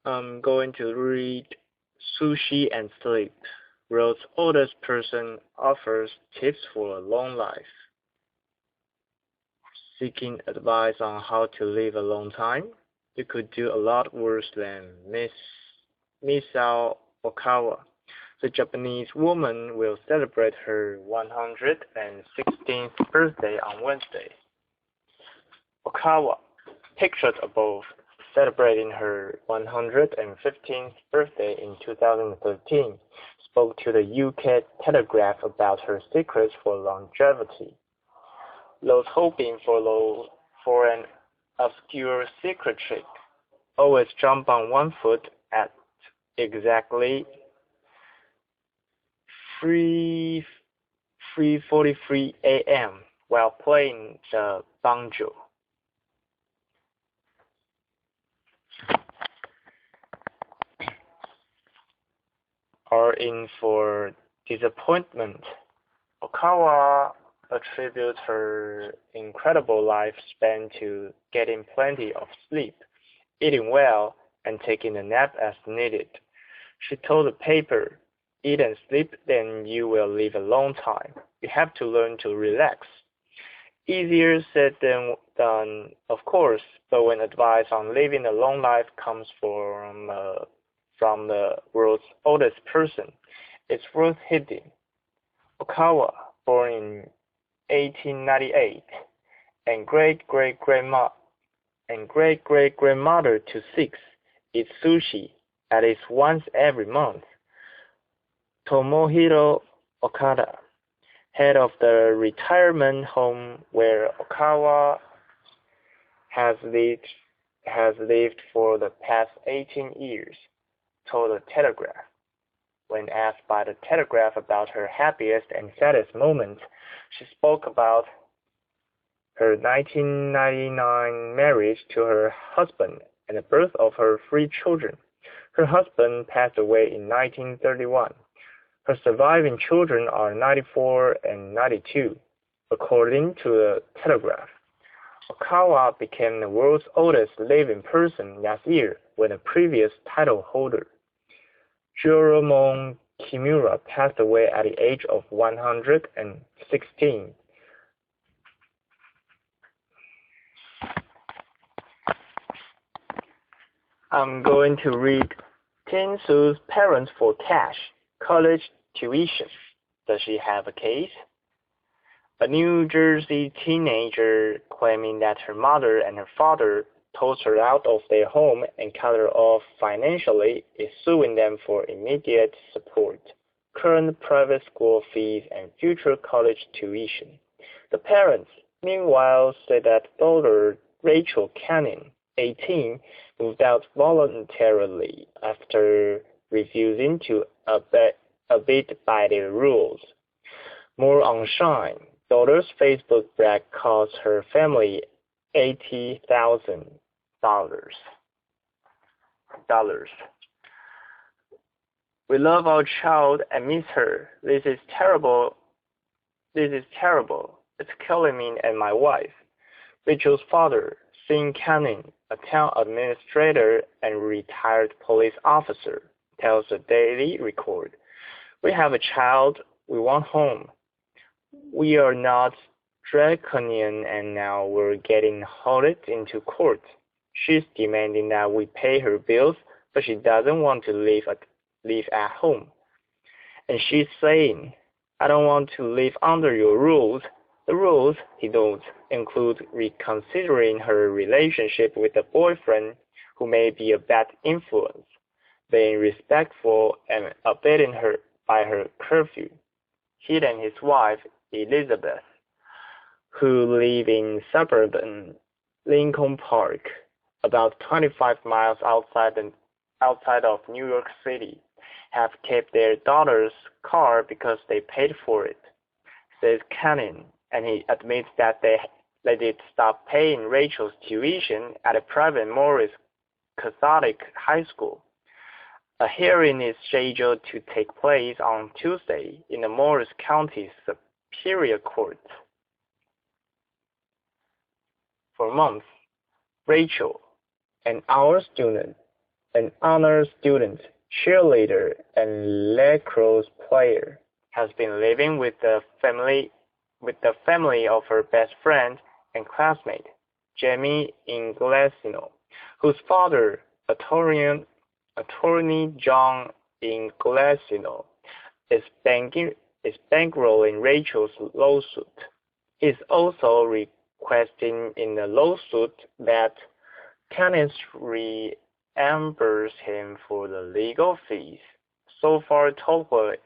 I'm going to read Sushi and Sleep. World's oldest person offers tips for a long life. Seeking advice on how to live a long time? You could do a lot worse than Misao Okawa. The Japanese woman will celebrate her 116th birthday on Wednesday. Okawa, pictured above, celebrating her 115th birthday in 2013, spoke to the UK Telegraph about her secrets for longevity. Those hoping for an obscure secret trick always jump on one foot at exactly 3:43 a.m. while playing the banjo. Are in for disappointment. Okawa attributes her incredible lifespan to getting plenty of sleep, eating well, and taking a nap as needed. She told the paper, "Eat and sleep, then you will live a long time. You have to learn to relax." Easier said than done, of course, but when advice on living a long life comes from the world's oldest person, it's worth heeding. Okawa, born in 1898, and great-great-grandmother to six, eats sushi at least once every month. Tomohiro Okada, head of the retirement home where Okawa has lived for the past 18 years, told the Telegraph. When asked by the Telegraph about her happiest and saddest moments, she spoke about her 1999 marriage to her husband and the birth of her 3 children. Her husband passed away in 1931. Her surviving children are 94 and 92, according to the Telegraph. Okawa became the world's oldest living person last year when the previous title holder, Juromon Kimura, passed away at the age of 116. I'm going to read Tin Su's parents for cash, college tuition. Does she have a case? A New Jersey teenager claiming that her mother and her father tossed her out of their home and cut her off financially is suing them for immediate support, current private school fees, and future college tuition. The parents, meanwhile, said that daughter Rachel Canning, 18, moved out voluntarily after refusing to abide by the rules. More on Shine. Daughter's Facebook brag cost her family $80,000. We love our child and miss her. This is terrible. It's killing me and my wife. Rachel's father, Sean Canning, a town administrator and retired police officer, tells the Daily Record. We have a child. We want home. We are not draconian and now we're getting hauled into court. She's demanding that we pay her bills, but she doesn't want to live at home. And she's saying, I don't want to live under your rules. The rules, he notes, include reconsidering her relationship with a boyfriend who may be a bad influence, being respectful and abiding by her curfew. He and his wife, Elizabeth, who live in suburban Lincoln Park, about 25 miles outside of New York City, have kept their daughter's car because they paid for it, says Canning, and he admits that they did stop paying Rachel's tuition at a private Morris Catholic high school. A hearing is scheduled to take place on Tuesday in the Morris County Superior Court. For months, Rachel, an our student, an honor student, cheerleader, and lacrosse player, has been living with the family of her best friend and classmate, Jamie Inglesino, whose father, attorney John Inglesino, is bankrolling Rachel's lawsuit. He is also requesting in the lawsuit that Cannis reimburse him for the legal fees, so far totaling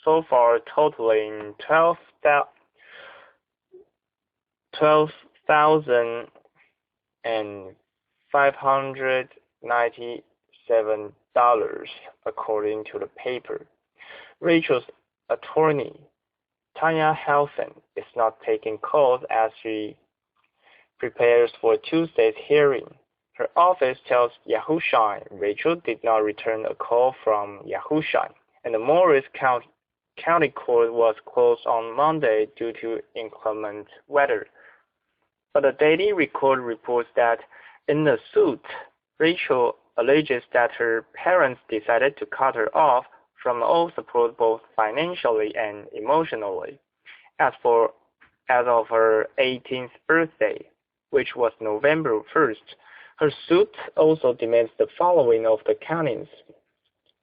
$12,597, according to the paper. Rachel's attorney, Tanya Helfen, is not taking calls as she prepares for Tuesday's hearing. Her office tells Yahoo Shine Rachel did not return a call from Yahoo Shine, and the Morris County Court was closed on Monday due to inclement weather. But the Daily Record reports that in the suit, Rachel alleges that her parents decided to cut her off from all support both financially and emotionally. As of her 18th birthday, which was November 1st, her suit also demands the following of the Cannins: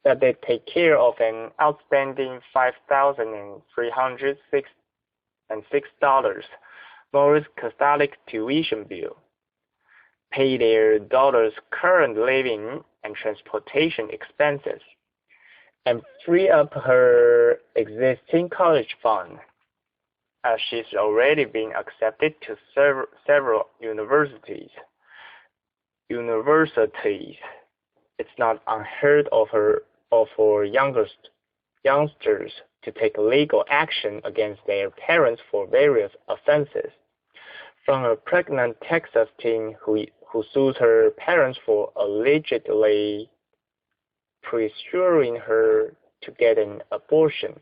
that they take care of an outstanding $5,306 Morris Catholic tuition bill, pay their daughter's current living and transportation expenses, and free up her existing college fund, as she's already been accepted to several universities. It's not unheard of for youngsters to take legal action against their parents for various offenses. From a pregnant Texas teen who sues her parents for allegedly pressuring her to get an abortion,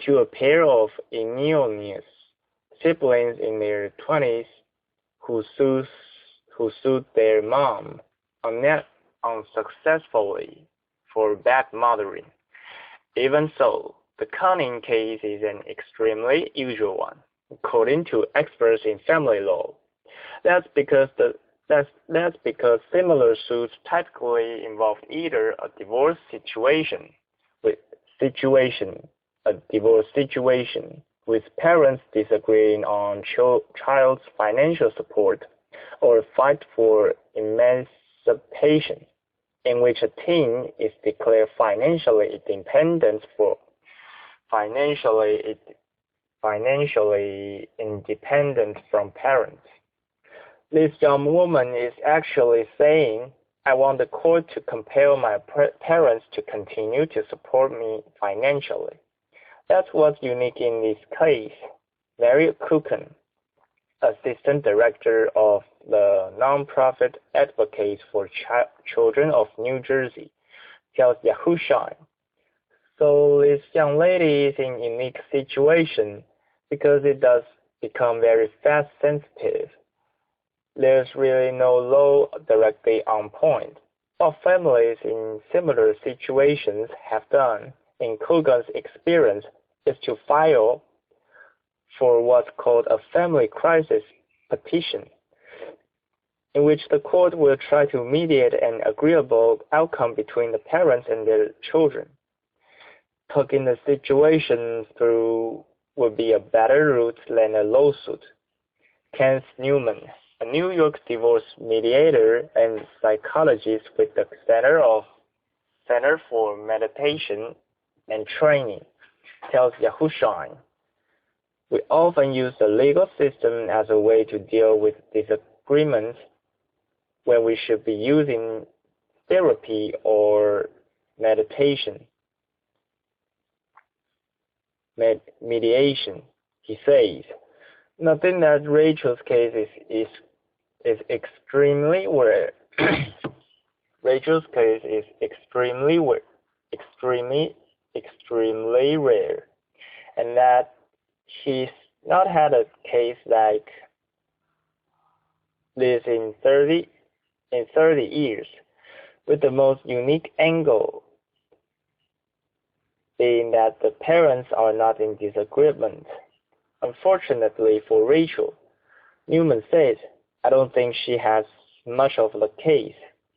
to a pair of Illinois siblings in their 20s who sued their mom unsuccessfully for bad mothering. Even so, the Canning case is an extremely usual one, according to experts in family law. That's because similar suits typically involve either a divorce situation with parents disagreeing on child's financial support, or a fight for emancipation, in which a teen is declared financially independent from parents. This young woman is actually saying, I want the court to compel my parents to continue to support me financially. That's what's unique in this case. Mary Kuchen, Assistant Director of the nonprofit Advocates for Children of New Jersey, tells Yahoo Shine. So this young lady is in a unique situation because it does become very fast sensitive. There's really no law directly on point. What families in similar situations have done, in Kugan's experience, is to file for what's called a family crisis petition, in which the court will try to mediate an agreeable outcome between the parents and their children. Talking the situation through would be a better route than a lawsuit. Kenneth Newman, a New York divorce mediator and psychologist with the Center for Mediation and Training, tells Yahoo Shine, we often use the legal system as a way to deal with disagreements when we should be using therapy or mediation. Mediation, he says. Nothing that Rachel's case is extremely rare. Rachel's case is extremely rare, and that she's not had a case like this in 30 years. with the most unique angle being that the parents are not in disagreement. Unfortunately for Rachel, Newman said, I don't think she has much of the case.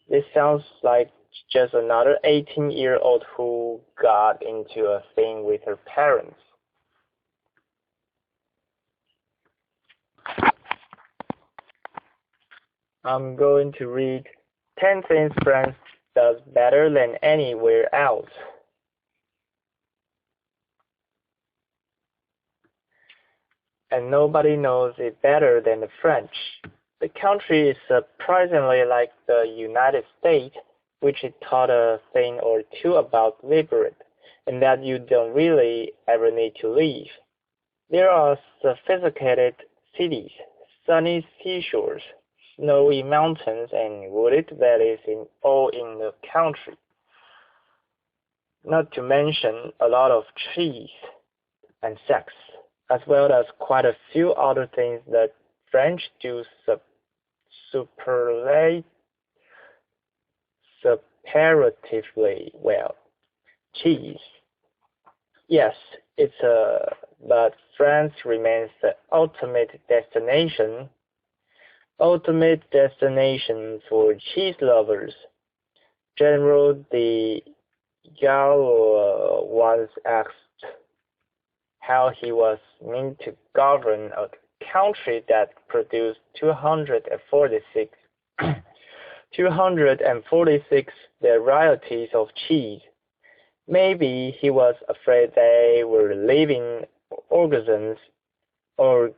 This sounds like just another 18-year-old who got into a thing with her parents. I'm going to read 10 things France does better than anywhere else. And nobody knows it better than the French. The country is surprisingly like the United States, which it taught a thing or two about liberty, and that you don't really ever need to leave. There are sophisticated cities, sunny seashores, snowy mountains, and wooded valleys all in the country. Not to mention a lot of cheese and sex, as well as quite a few other things that French do superlatively well. Cheese. Yes, but France remains the ultimate destination for cheese lovers. General de Gaulle once asked how he was meant to govern a country that produced 246 varieties of cheese. Maybe he was afraid they were living organisms and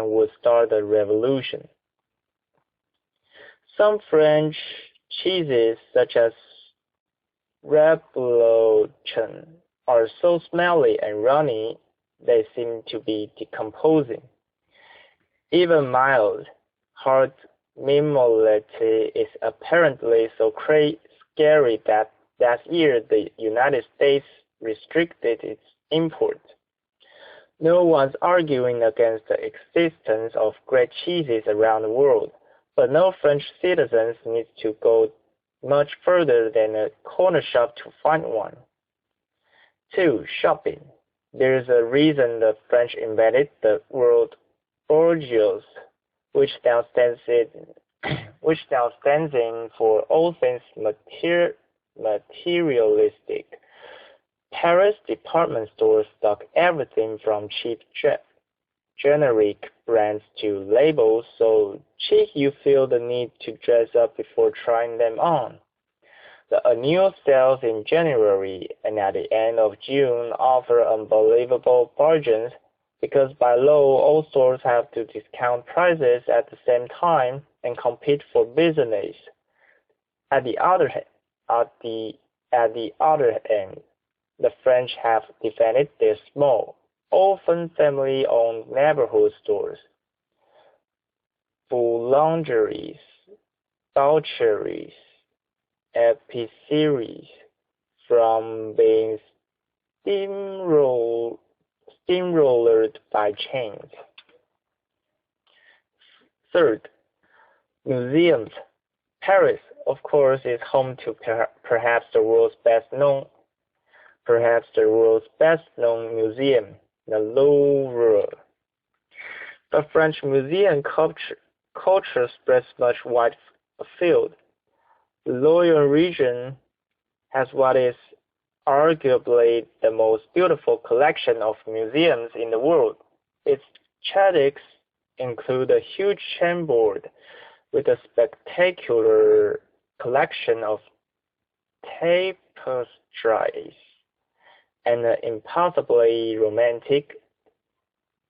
would start a revolution. Some French cheeses, such as Reblochon, are so smelly and runny they seem to be decomposing. Even mild, hard mimolette is apparently so scary that last year the United States restricted its import. No one's arguing against the existence of great cheeses around the world, but no French citizens need to go much further than a corner shop to find one. 2. Shopping. There's a reason the French invented the word bourgeois, which now stands in for all things materialistic. Paris department stores stock everything from cheap generic brands to labels so cheap you feel the need to dress up before trying them on. The annual sales in January and at the end of June offer unbelievable bargains because by law all stores have to discount prices at the same time and compete for business. At the other end, the French have defended their small, often family-owned neighborhood stores. Boulangeries, boucheries, épiceries, from being steamrollered by chains. 3. Museums. Paris, of course, is home to perhaps the world's best-known museum, the Louvre. But French museum culture spreads much wide afield. The Lorraine region has what is arguably the most beautiful collection of museums in the world. Its chatics include a huge Chambord with a spectacular collection of tapestries and an impossibly romantic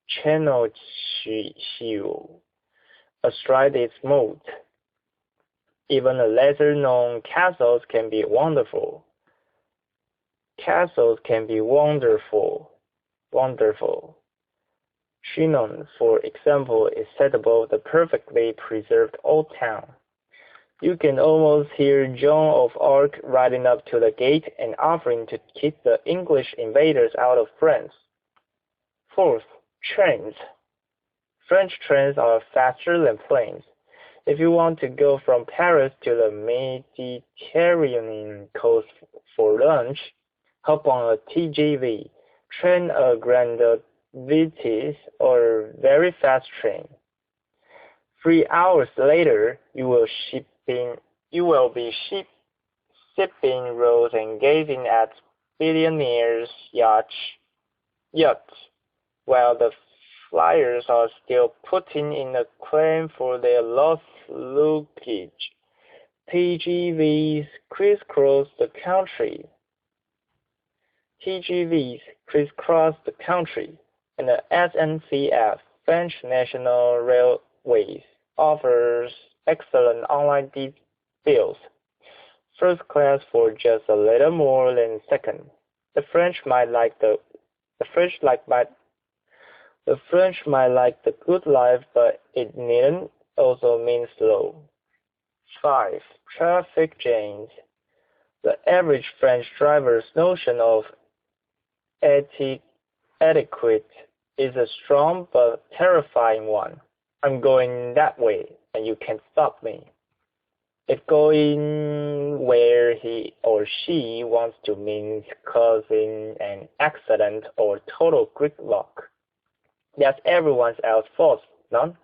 Chenonceau astride its moat. Even the lesser-known castles can be wonderful. Chinon, for example, is said about the perfectly preserved old town. You can almost hear Joan of Arc riding up to the gate and offering to keep the English invaders out of France. 4. Trains. French trains are faster than planes. If you want to go from Paris to the Mediterranean coast for lunch, hop on a TGV, train a Grand Vitesse or very fast train. 3 hours later, you will be sipping rose and gazing at billionaires' yachts, while the flyers are still putting in a claim for their lost luggage. TGVs crisscross the country. And the SNCF, French National Railways, offers excellent online deals. First class for just a little more than second. The French might like the good life, but it needn't also mean slow. 5. Traffic jams. The average French driver's notion of etiquette is a strong but terrifying one. I'm going that way, and you can't stop me. If going where he or she wants to means causing an accident or total gridlock, that's everyone else's fault, none.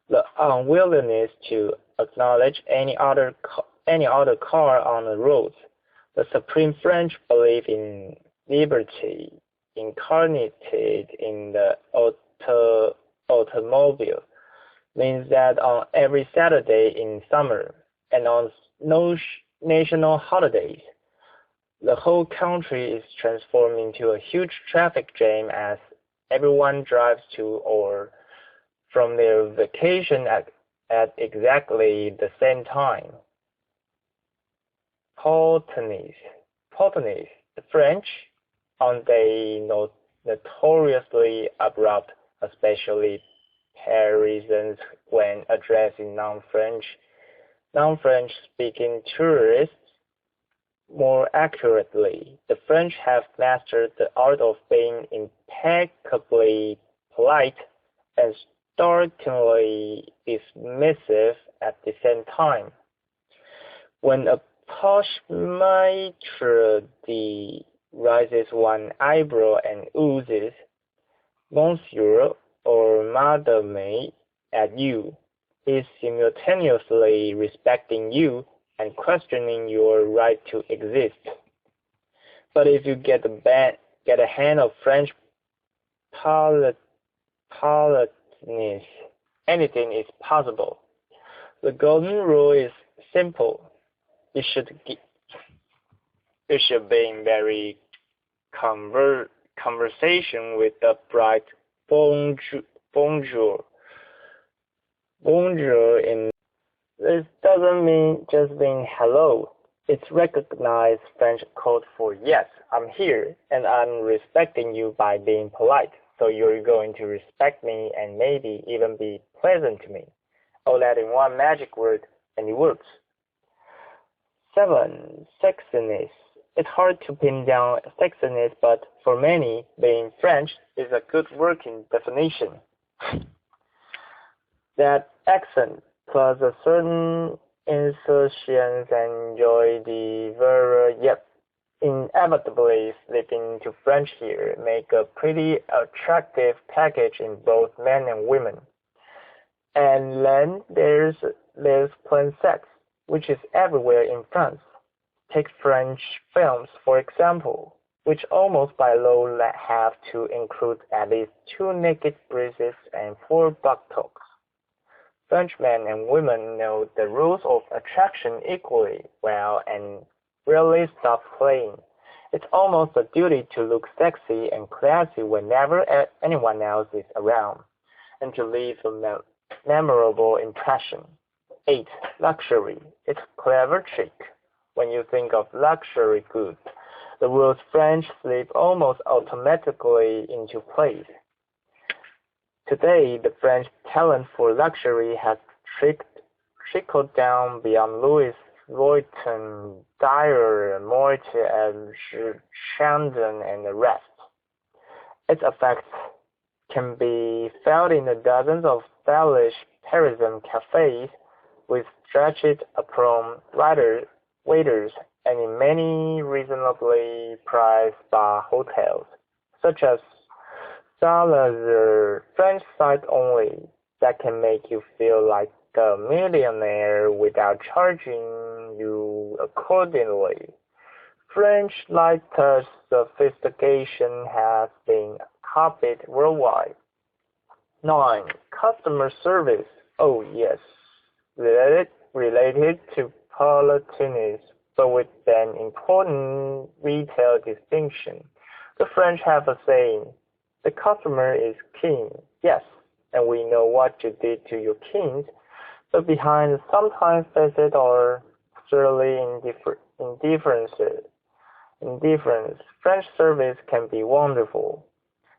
The unwillingness to acknowledge any other car on the road, the supreme French belief in liberty incarnated in the automobile, means that on every Saturday in summer and on national holidays, the whole country is transformed into a huge traffic jam as everyone drives to or from their vacation at exactly the same time. Politeness. The French, aren't they notoriously abrupt, especially Parisians when addressing non-French speaking tourists? More accurately, the French have mastered the art of being impeccably polite and startlingly dismissive at the same time. When a posh maitre d' raises one eyebrow and oozes "Monsieur" or "Madame" at you, he is simultaneously respecting you and questioning your right to exist. But if you get a hand of French politeness, anything is possible. The golden rule is simple. You should be in very conversation with a bright bonjour. Bonjour in this doesn't mean just being hello. It's recognized French code for yes, I'm here and I'm respecting you by being polite. So you're going to respect me and maybe even be pleasant to me. All that in one magic word, and it works. 7. Sexiness. It's hard to pin down sexiness, but for many, being French is a good working definition. That accent plus a certain insouciance and joie de vivre, yet inevitably slipping into French here, make a pretty attractive package in both men and women. And then there's plain sex, which is everywhere in France. Take French films, for example, which almost by law have to include at least 2 naked breasts and 4 buttocks. French men and women know the rules of attraction equally well and rarely stop playing. It's almost a duty to look sexy and classy whenever anyone else is around, and to leave a memorable impression. 8. Luxury. It's a clever trick. When you think of luxury goods, the words French slip almost automatically into place. Today, the French talent for luxury has trickled down beyond Louis Vuitton, Dior, Moët and Chandon and the rest. Its effects can be felt in the dozens of stylish Parisian cafes with stretched apron waiters, and in many reasonably priced bar hotels, such as Salazar French side only, that can make you feel like a millionaire without charging you accordingly. French light-touch sophistication has been copied worldwide. 9. Customer service. Oh yes, related to politeness, but with an important retail distinction. The French have a saying, the customer is king. Yes, and we know what you did to your kings, but behind sometimes facet or surly indifference, French service can be wonderful.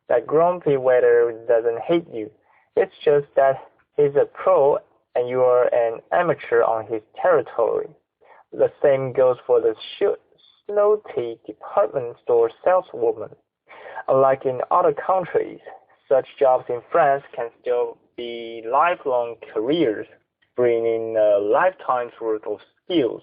That grumpy waiter doesn't hate you. It's just that he's a pro and you are an amateur on his territory. The same goes for the snooty department store saleswoman. Unlike in other countries, such jobs in France can still be lifelong careers, bringing a lifetime's worth of skills.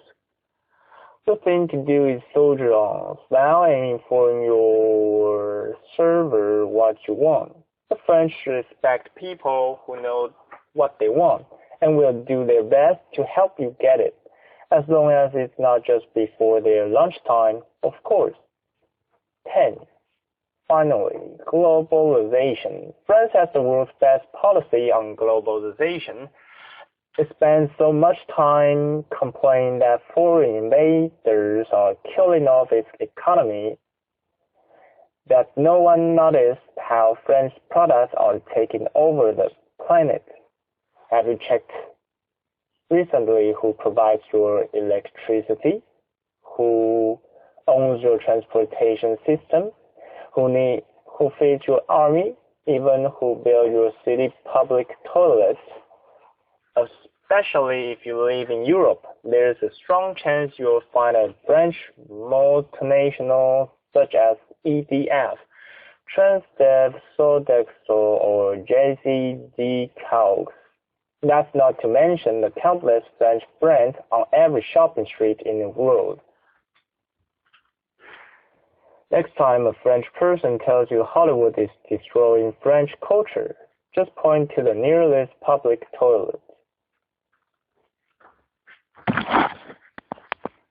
The thing to do is soldier on, smile and inform your server what you want. The French respect people who know what they want and will do their best to help you get it, as long as it's not just before their lunchtime, of course. 10. Finally, globalization. France has the world's best policy on globalization. It spends so much time complaining that foreign invaders are killing off its economy that no one noticed how French products are taking over the planet. Have you checked recently who provides your electricity, who owns your transportation system, who feeds your army, even who builds your city public toilets? Especially if you live in Europe, there is a strong chance you'll find a French multinational such as EDF, Transdev, Sodexo, or JCDecaux. That's not to mention the countless French brands on every shopping street in the world. Next time a French person tells you Hollywood is destroying French culture, just point to the nearest public toilet.